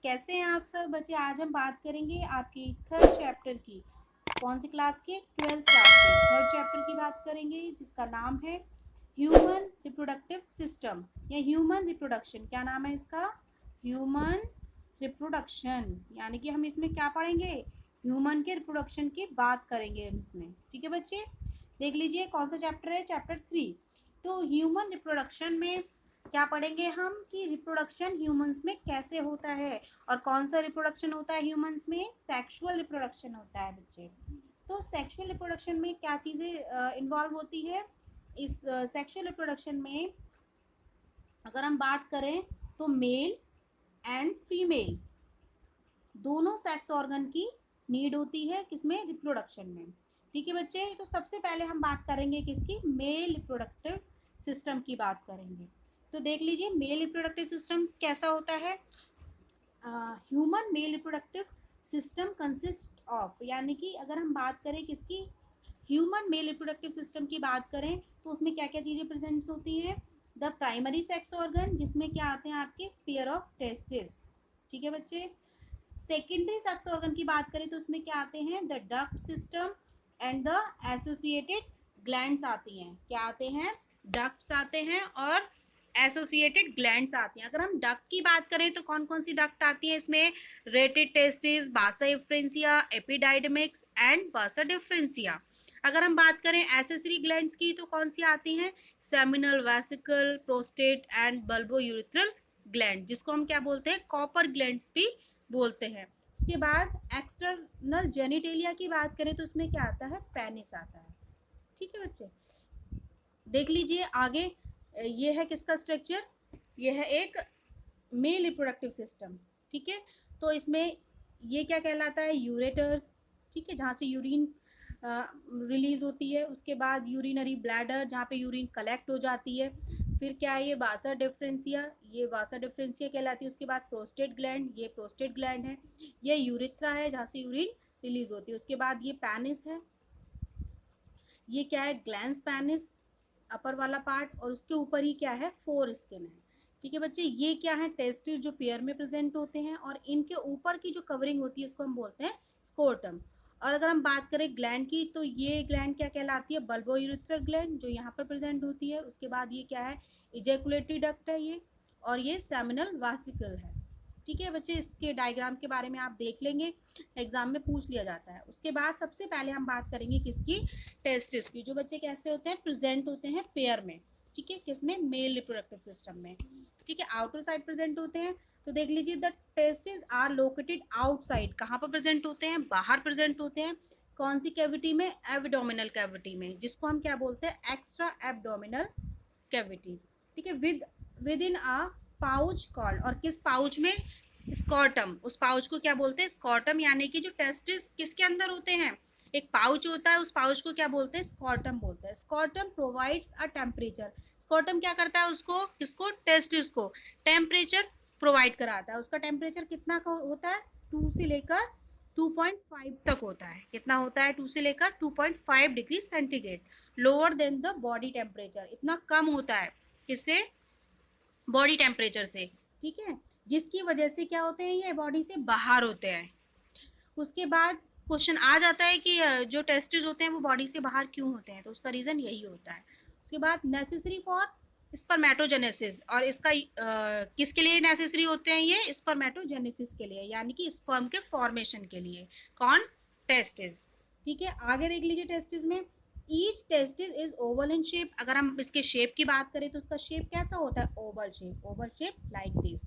कैसे हैं आप सब बच्चे। आज हम बात करेंगे आपकी थर्ड चैप्टर की। कौन सी क्लास के? 12th क्लास के थर्ड चैप्टर की बात करेंगे, जिसका नाम है ह्यूमन रिप्रोडक्टिव सिस्टम या ह्यूमन रिप्रोडक्शन। क्या नाम है इसका? Human reproduction. यानी कि हम इसमें क्या पढ़ेंगे? ह्यूमन के रिप्रोडक्शन की बात करेंगे हम इसमें। ठीक है बच्चे, देख लीजिए कौन सा चैप्टर है, चैप्टर 3। तो ह्यूमन रिप्रोडक्शन में क्या पढ़ेंगे हम कि रिप्रोडक्शन ह्यूमंस में कैसे होता है। और कौन सा रिप्रोडक्शन होता है ह्यूमंस में? सेक्सुअल रिप्रोडक्शन होता है बच्चे। तो सेक्सुअल रिप्रोडक्शन में क्या चीज़ें इन्वॉल्व होती है? इस सेक्सुअल रिप्रोडक्शन में अगर हम बात करें तो मेल एंड फीमेल दोनों सेक्स ऑर्गन की नीड होती है किसमें? रिप्रोडक्शन में। ठीक है बच्चे, तो सबसे पहले हम बात करेंगे किसकी? मेल रिप्रोडक्टिव सिस्टम की बात करेंगे। तो देख लीजिए मेल रिप्रोडक्टिव सिस्टम कैसा होता है। Human male reproductive system consist of, यानी कि अगर हम बात करें किसकी? ह्यूमन मेल रिप्रोडक्टिव सिस्टम की बात करें तो उसमें क्या क्या चीज़ें प्रेजेंट होती हैं? द प्राइमरी सेक्स ऑर्गन, जिसमें क्या आते हैं आपके? Pair of testis. ठीक है बच्चे। सेकेंडरी सेक्स ऑर्गन की बात करें तो उसमें क्या आते हैं? The duct system and the associated glands आती हैं। क्या आते हैं? डक्ट्स आते हैं और एसोसिएटेड ग्लैंड्स आती हैं। अगर हम डक्ट की बात करें तो कौन कौन सी डक्ट आती है इसमें? रेटेड टेस्टिस, बासा डिफरेंशिया, एपिडाइडमिक्स एंड बासा डिफरेंशिया। अगर हम बात करें एसेसरी ग्लैंड्स की तो कौन सी आती हैं? Seminal, vesicle, prostate and bulbo urethral gland, जिसको हम क्या बोलते हैं? कॉपर ग्लैंड भी बोलते हैं। उसके बाद एक्सटर्नल जेनिटेलिया की बात करें तो उसमें क्या आता है? पेनिस आता है। ठीक है बच्चे, देख लीजिए आगे। ये है किसका स्ट्रक्चर? ये है एक मेल रिप्रोडक्टिव सिस्टम। ठीक है, तो इसमें ये क्या कहलाता है? यूरेटर्स। ठीक है, जहाँ से यूरिन रिलीज होती है। उसके बाद यूरिनरी ब्लैडर, जहाँ पे यूरिन कलेक्ट हो जाती है। फिर क्या है? ये वासा डिफरेंशिया, ये वासा डिफरेंशिया कहलाती है। उसके बाद प्रोस्टेट ग्लैंड, ये प्रोस्टेट ग्लैंड है। ये यूरिथ्रा है, जहाँ से यूरिन रिलीज होती है। उसके बाद ये पैनिस है, ये क्या है? ग्लैंस पैनिस, अपर वाला पार्ट, और उसके ऊपर ही क्या है? फोर स्किन है। ठीक है बच्चे, ये क्या है? टेस्टिस जो पेयर में प्रेजेंट होते हैं, और इनके ऊपर की जो कवरिंग होती है उसको हम बोलते हैं स्कोर्टम। और अगर हम बात करें ग्लैंड की तो ये ग्लैंड क्या कहलाती है? बल्बो यूरिथ्रल ग्लैंड, जो यहाँ पर प्रेजेंट होती है। उसके बाद ये क्या है? इजैकुलेटरी डक्ट है ये, और ये सेमिनल वासिकल है। ठीक है बच्चे, इसके डायग्राम के बारे में आप देख लेंगे, एग्जाम में पूछ लिया जाता है। उसके बाद सबसे पहले हम बात करेंगे किसकी? टेस्टिस की। जो बच्चे कैसे होते हैं? प्रेजेंट होते हैं पेयर में। ठीक है, किसमें? मेल रिप्रोडक्टिव सिस्टम में। ठीक है, आउटर साइड प्रेजेंट होते हैं। तो देख लीजिए the testis are located outside. कहाँ पर प्रेजेंट होते हैं? बाहर प्रेजेंट होते हैं। कौन सी कैविटी में? एब्डोमिनल कैविटी में, जिसको हम क्या बोलते हैं? Extra abdominal cavity. ठीक है, with in a pouch called, और किस पाउच में? स्कॉटम। उस पाउच को क्या बोलते हैं? स्कॉटम। यानी कि जो टेस्टिस किसके अंदर होते हैं? एक पाउच होता है, उस पाउच को क्या बोलते हैं? स्कॉटम बोलते हैं। Scrotum provides a temperature. Scrotum क्या करता है? उसको, किसको? टेस्टिस को टेम्परेचर प्रोवाइड कराता है। उसका टेम्परेचर कितना का होता है? 2 से लेकर 2.5 तक होता है। कितना होता है? 2 से लेकर 2.5 degree centigrade, lower than the body temperature. इतना कम होता है किससे? बॉडी टेम्परेचर से। ठीक है, जिसकी वजह से क्या होते हैं? ये बॉडी से बाहर होते हैं। उसके बाद क्वेश्चन आ जाता है कि जो टेस्टिस होते हैं वो बॉडी से बाहर क्यों होते हैं, तो उसका रीज़न यही होता है। उसके बाद नेसेसरी फॉर स्पर्मेटोजेनेसिस, और इसका किसके लिए नेसेसरी होते हैं? ये स्पर्मेटोजेनेसिस के लिए, यानी कि स्पर्म के फॉर्मेशन के लिए। कौन? टेस्टिस। ठीक है, आगे देख लीजिए टेस्टिस में each testis is oval in shape. अगर हम इसके शेप की बात करें तो उसका शेप कैसा होता है? Oval shape, Oval shape like this.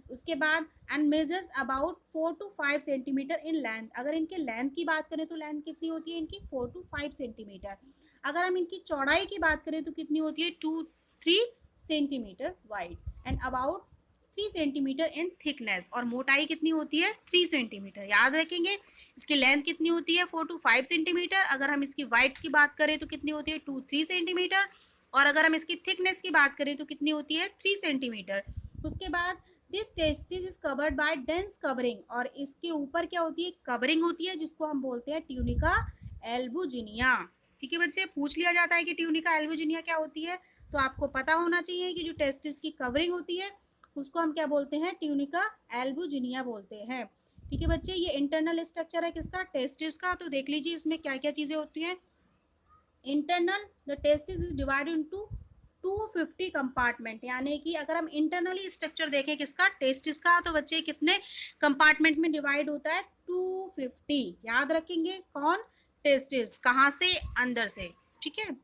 उसके बाद and measures about 4 to 5 centimetre in length. अगर इनके लेंथ की बात करें तो लेंथ कितनी होती है इनकी? 4 to 5 सेंटीमीटर। अगर हम इनकी चौड़ाई की बात करें तो कितनी होती है? 2-3 centimetre wide and about 3 centimetre in thickness. और मोटाई कितनी होती है? 3 सेंटीमीटर। याद रखेंगे, इसकी लेंथ कितनी होती है? 4 to 5 सेंटीमीटर। अगर हम इसकी वाइड की बात करें तो कितनी होती है? 2-3 सेंटीमीटर। और अगर हम इसकी थिकनेस की बात करें तो कितनी होती है? 3 सेंटीमीटर। उसके बाद this testis is covered by dense covering, और इसके ऊपर क्या होती है? कवरिंग होती है, जिसको हम बोलते हैं ट्यूनिका एल्बुजिनिया। ठीक है बच्चे, पूछ लिया जाता है कि ट्यूनिका एल्बुजिनिया क्या होती है, तो आपको पता होना चाहिए कि जो टेस्टिस की कवरिंग होती है उसको हम क्या बोलते हैं, ट्यूनिका एल्बुजिनिया बोलते हैं। ठीक है बच्चे, ये इंटरनल स्ट्रक्चर है किसका, टेस्टिस का। तो देख लीजिए इसमें क्या क्या चीजें होती हैं। Internal, the testis is divided into 250 compartment, यानी कि अगर हम इंटरनली स्ट्रक्चर देखें किसका, टेस्टिस का, तो बच्चे कितने कंपार्टमेंट में डिवाइड होता है, 250। याद रखेंगे कौन, टेस्टिस, कहाँ से, अंदर से। ठीक है,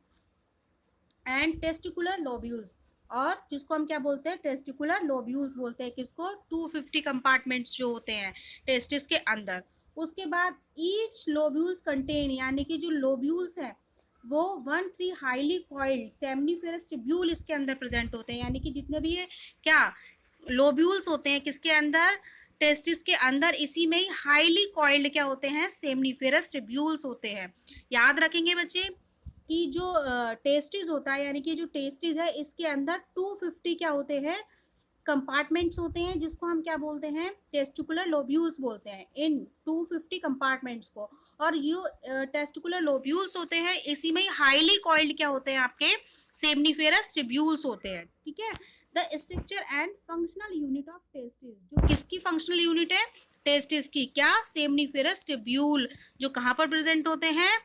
एंड टेस्टिकुलर लोब्यूल्स, और जिसको हम क्या बोलते हैं, टेस्टिकुलर लोब्यूल्स बोलते हैं किसको, 250 कंपार्टमेंट्स जो होते हैं टेस्टिस के अंदर। उसके बाद ईच लोब्यूल्स कंटेन, यानी कि जो लोब्यूल्स हैं वो 1-3 हाईली कॉइल्ड सेमनीफेरस ट्यूब्यूल इसके अंदर प्रेजेंट होते हैं, यानी कि जितने भी ये क्या लोब्यूल्स होते हैं किसके अंदर, टेस्टिस के अंदर, इसी में ही हाईली कॉइल्ड क्या होते हैं, सेमनीफेरस ट्यूब्यूल्स होते हैं। याद रखेंगे बच्चे कि जो टेस्टिस होता है, यानी कि जो टेस्टिस है इसके अंदर 250 क्या होते हैं, कंपार्टमेंट्स होते हैं, जिसको हम क्या बोलते हैं, टेस्टिकुलर लोब्यूल्स बोलते हैं, इन 250 कंपार्टमेंट्स को। और ये टेस्टिकुलर लोब्यूल्स होते हैं, इसी में ही हाईली कॉइल्ड क्या होते हैं आपके, सेमनीफेरस ट्यूब्यूल्स होते हैं। ठीक है, the structure and functional unit of testis, जो किसकी फंक्शनल यूनिट है, टेस्टिस की, क्या, सेमनीफेरस ट्यूब्यूल, जो कहाँ पर प्रेजेंट होते हैं,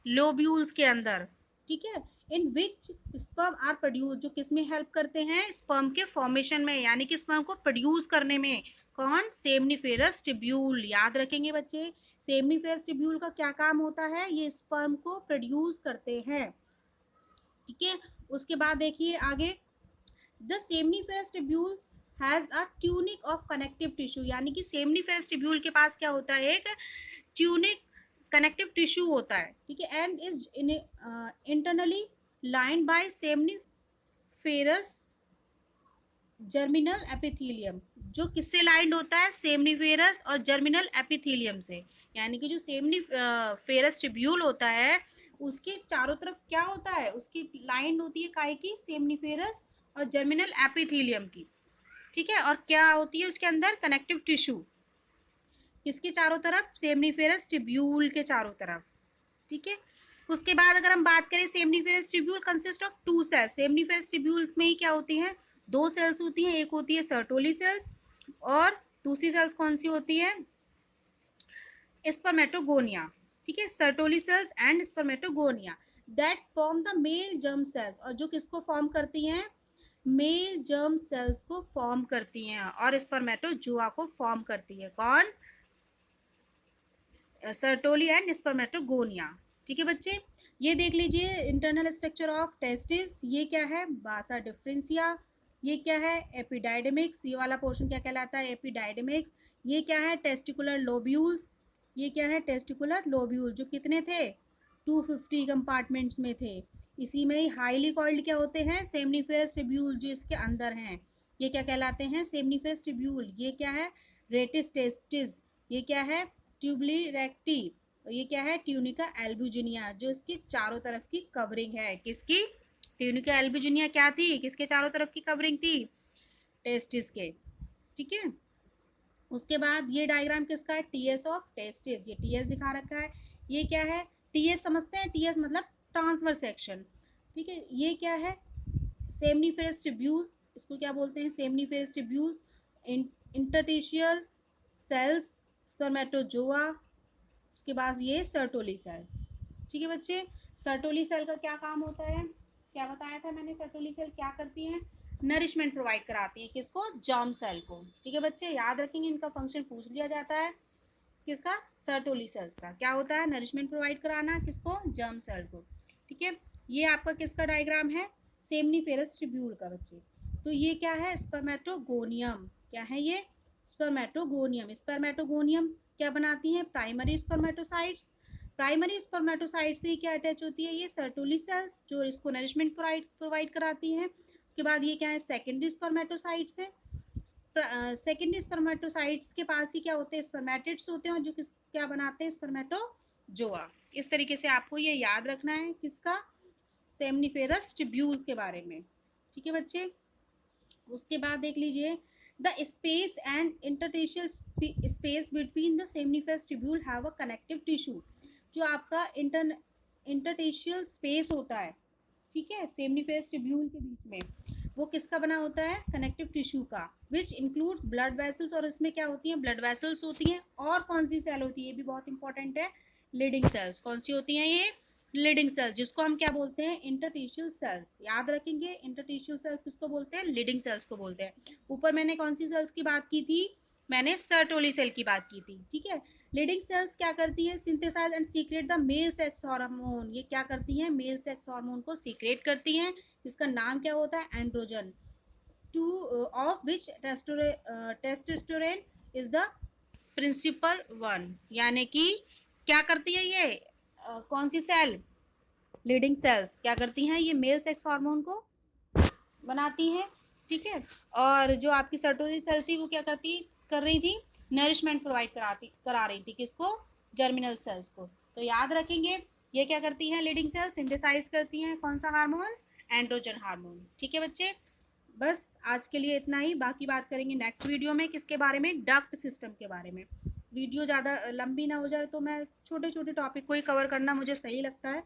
लोब्यूल्स के अंदर। ठीक है, इन विच स्पर्म आर प्रोड्यूस, जो किस में हेल्प करते हैं, स्पर्म के फॉर्मेशन में, यानी कि स्पर्म को प्रोड्यूस करने में, कौन, सेमनीफेरस ट्यूब्यूल। याद रखेंगे बच्चे, सेमनीफेरस ट्यूब्यूल का क्या काम होता है, ये स्पर्म को प्रोड्यूस करते हैं। ठीक है, उसके बाद देखिए आगे, the seminiferous tubules has a tunic of connective tissue, यानी कि सेमनीफेरस ट्यूब्यूल के पास क्या होता है, एक ट्यूनिक कनेक्टिव टिश्यू होता है। ठीक है, and is internally lined by seminiferous germinal epithelium, जो किससे लाइंड होता है, सेमनीफेरस और जर्मिनल एपिथेलियम से, यानी कि जो सेमनीफेरस ट्यूब्यूल होता है उसके चारों तरफ क्या होता है, उसकी लाइंड होती है काय की, सेमनीफेरस और जर्मिनल एपिथेलियम की। ठीक है, और क्या होती है उसके अंदर, कनेक्टिव टिश्यू, किसके चारों तरफ, सेमनीफेरस ट्यूब्यूल के चारों तरफ। ठीक है, उसके बाद अगर हम बात करें, seminiferous tubule consist of 2 cells, seminiferous tubule में ही क्या होती हैं, 2 सेल्स होती हैं, एक होती है सर्टोली सेल्स और दूसरी सेल्स कौन सी होती है, स्पर्मेटोगोनिया। ठीक है, Sertoli cells and spermatogonia that form the male germ cells, और जो किसको फॉर्म करती हैं, मेल जर्म सेल्स को फॉर्म करती हैं, और स्पर्मेटोजुआ को फॉर्म करती है, कौन, सर्टोली एंड स्पर्मेटोगोनिया। ठीक है बच्चे, ये देख लीजिए इंटरनल स्ट्रक्चर ऑफ टेस्टिस, ये क्या है, बासा डिफरेंशिया, ये क्या है, एपिडाइडमिक्स, ये वाला पोर्शन क्या कहलाता है, एपिडाइडमिक्स। ये क्या है, टेस्टिकुलर लोब्यूल्स, ये क्या है, टेस्टिकुलर लोब्यूल, जो कितने थे, 250 कंपार्टमेंट्स में थे, इसी में ही हाईली कॉइल्ड क्या होते हैं, सेमनीफेरस ट्यूब्यूल, जो इसके अंदर हैं, ये क्या कहलाते हैं, सेमनीफेरस ट्यूब्यूल। ये क्या है, रेटिस टेस्टिस, ये क्या है, ट्यूबली रेक्टी, और ये क्या है, ट्यूनिका एल्बुजिनिया, जो इसकी चारों तरफ की कवरिंग है, किसकी, ट्यूनिका एल्बुजिनिया क्या थी, किसके चारों तरफ की कवरिंग थी, टेस्टिस के। ठीक है, उसके बाद ये डायग्राम किसका है, टीएस ऑफ टेस्टिस, ये टीएस दिखा रखा है। ये क्या है, टीएस समझते हैं, टीएस मतलब ट्रांसवर्स सेक्शन। ठीक है, ये क्या है, सेमनीफेरस ट्यूब्यूल्स, इसको क्या बोलते हैं, seminiferous tubules, interstitial cells, spermatozoa, उसके बाद ये सर्टोली सेल्स। ठीक है बच्चे, सर्टोली सेल का क्या काम होता है, क्या बताया था मैंने, सर्टोली सेल क्या करती हैं, नरिशमेंट प्रोवाइड कराती है, किसको, जर्म सेल को। ठीक है बच्चे, याद रखेंगे, इनका फंक्शन पूछ लिया जाता है, किसका, सर्टोली सेल्स का क्या होता है, नरिशमेंट प्रोवाइड कराना, किसको, जर्म सेल को। ठीक है, ये आपका किसका डायग्राम है, सेमनीफेरस ट्यूब्यूल का बच्चे। तो ये क्या है, स्पर्मेटोगोनियम, क्या है ये, स्पर्मेटोगोनियम। स्पर्मेटोगोनियम क्या बनाती हैं, प्राइमरी स्पर्मेटोसाइट्स, प्राइमरी स्पर्मेटोसाइट से क्या अटैच होती है, ये सर्टोली सेल्स, जो इसको नरिशमेंट प्रोवाइड कराती हैं। उसके बाद ये क्या है, सेकेंडरी स्पर्मेटोसाइट्स है, सेकेंडरी स्पर्मेटोसाइट्स के पास ही क्या होते हैं, स्पर्मेटिड्स होते हैं, जो किस क्या बनाते हैं, स्पर्मेटोजोआ। इस तरीके से आपको ये याद रखना है, किसका, सेमनीफेरस ट्यूब्यूल्स के बारे में। ठीक है बच्चे, उसके बाद देख लीजिए, the space and interstitial space between the seminiferous tubule have a connective tissue, जो आपका इंटरस्टिशियल स्पेस होता है, ठीक है, सेमनीफेरस ट्यूब्यूल के बीच में, वो किसका बना होता है, कनेक्टिव टिश्यू का। विच इंक्लूड्स ब्लड वेसल्स, और इसमें क्या होती हैं, ब्लड वेसल्स होती हैं। और कौन सी सेल होती है, ये भी बहुत इंपॉर्टेंट है, लीडिंग सेल्स। कौन सी होती हैं ये, लीडिंग सेल्स, जिसको हम क्या बोलते हैं, इंटरटिशियल सेल्स। याद रखेंगे, इंटरटिशियल सेल्स किसको बोलते हैं, लीडिंग सेल्स को बोलते हैं। ऊपर मैंने कौन सी सेल्स की बात की थी, मैंने सर्टोली सेल की बात की थी, ठीक है। लीडिंग सेल्स क्या करती है, synthesize and secrete the male sex hormone. ये क्या करती हैं, मेल सेक्स हार्मोन को सीक्रेट करती हैं, जिसका नाम क्या होता है, androgen, two of which testosterone is the principal one. यानी कि क्या करती है ये कौन सी सेल, लीडिंग सेल्स क्या करती हैं, ये मेल सेक्स हार्मोन को बनाती हैं, ठीक है। और जो आपकी सर्टोली सेल थी वो क्या कर रही थी, नरिशमेंट प्रोवाइड करा रही थी, किसको, जर्मिनल सेल्स को। तो याद रखेंगे, ये क्या करती हैं, लीडिंग सेल्स सिंथेसाइज करती हैं कौन सा हार्मोन्स, एंड्रोजन हार्मोन, ठीक है बच्चे। बस आज के लिए इतना ही, बाकी बात करेंगे नेक्स्ट वीडियो में, किसके बारे में, डक्ट सिस्टम के बारे में। वीडियो ज़्यादा लंबी ना हो जाए तो मैं छोटे छोटे टॉपिक को ही कवर करना मुझे सही लगता है,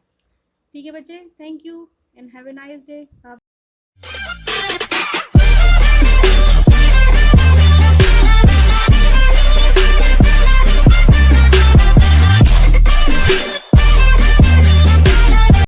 ठीक है बच्चे। Thank you and have a nice day.